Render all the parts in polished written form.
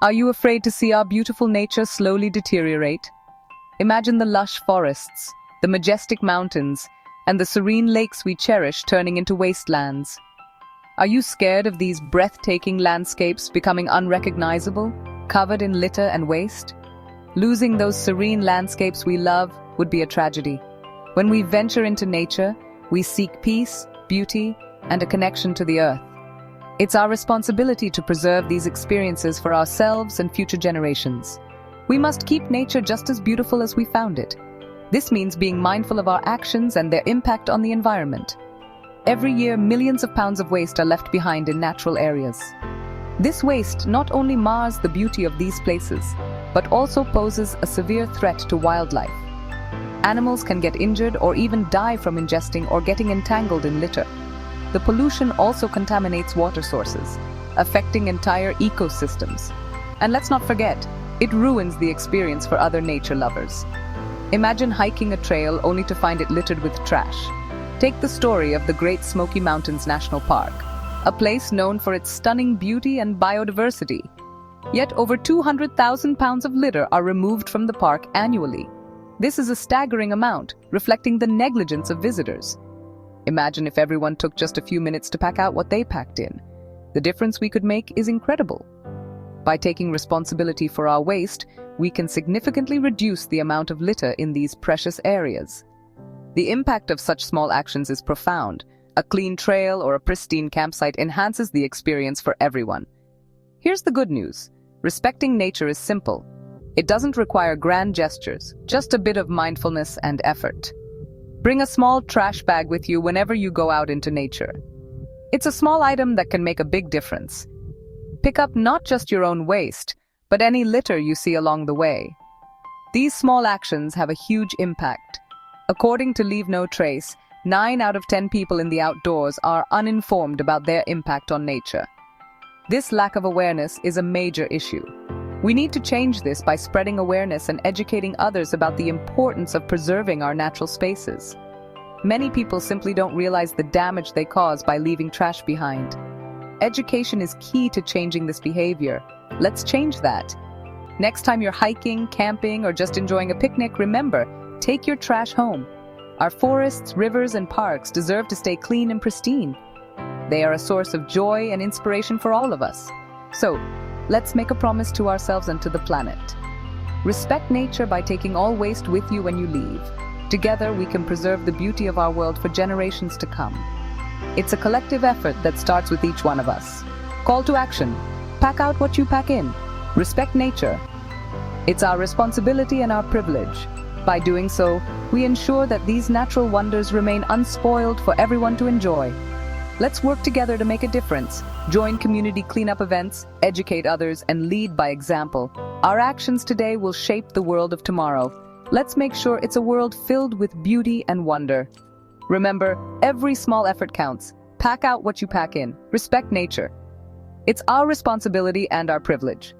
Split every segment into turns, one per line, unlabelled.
Are you afraid to see our beautiful nature slowly deteriorate? Imagine the lush forests, the majestic mountains, and the serene lakes we cherish turning into wastelands. Are you scared of these breathtaking landscapes becoming unrecognizable, covered in litter and waste? Losing those serene landscapes we love would be a tragedy. When we venture into nature, we seek peace, beauty, and a connection to the earth. It's our responsibility to preserve these experiences for ourselves and future generations. We must keep nature just as beautiful as we found it. This means being mindful of our actions and their impact on the environment. Every year, millions of pounds of waste are left behind in natural areas. This waste not only mars the beauty of these places, but also poses a severe threat to wildlife. Animals can get injured or even die from ingesting or getting entangled in litter. The pollution also contaminates water sources, affecting entire ecosystems. And let's not forget, it ruins the experience for other nature lovers. Imagine hiking a trail only to find it littered with trash. Take the story of the Great Smoky Mountains National Park, a place known for its stunning beauty and biodiversity. Yet over 200,000 pounds of litter are removed from the park annually. This is a staggering amount, reflecting the negligence of visitors. Imagine if everyone took just a few minutes to pack out what they packed in. The difference we could make is incredible. By taking responsibility for our waste, we can significantly reduce the amount of litter in these precious areas. The impact of such small actions is profound. A clean trail or a pristine campsite enhances the experience for everyone. Here's the good news. Respecting nature is simple. It doesn't require grand gestures, just a bit of mindfulness and effort. Bring a small trash bag with you whenever you go out into nature. It's a small item that can make a big difference. Pick up not just your own waste, but any litter you see along the way. These small actions have a huge impact. According to Leave No Trace, 9 out of 10 people in the outdoors are uninformed about their impact on nature. This lack of awareness is a major issue. We need to change this by spreading awareness and educating others about the importance of preserving our natural spaces. Many people simply don't realize the damage they cause by leaving trash behind. Education is key to changing this behavior. Let's change that. Next time you're hiking, camping, or just enjoying a picnic, remember, take your trash home. Our forests, rivers, and parks deserve to stay clean and pristine. They are a source of joy and inspiration for all of us. So, let's make a promise to ourselves and to the planet. Respect nature by taking all waste with you when you leave. Together, we can preserve the beauty of our world for generations to come. It's a collective effort that starts with each one of us. Call to action. Pack out what you pack in. Respect nature. It's our responsibility and our privilege. By doing so, we ensure that these natural wonders remain unspoiled for everyone to enjoy. Let's work together to make a difference. Join community cleanup events, educate others, and lead by example. Our actions today will shape the world of tomorrow. Let's make sure it's a world filled with beauty and wonder. Remember, every small effort counts. Pack out what you pack in. Respect nature. It's our responsibility and our privilege.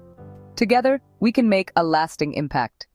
Together, we can make a lasting impact.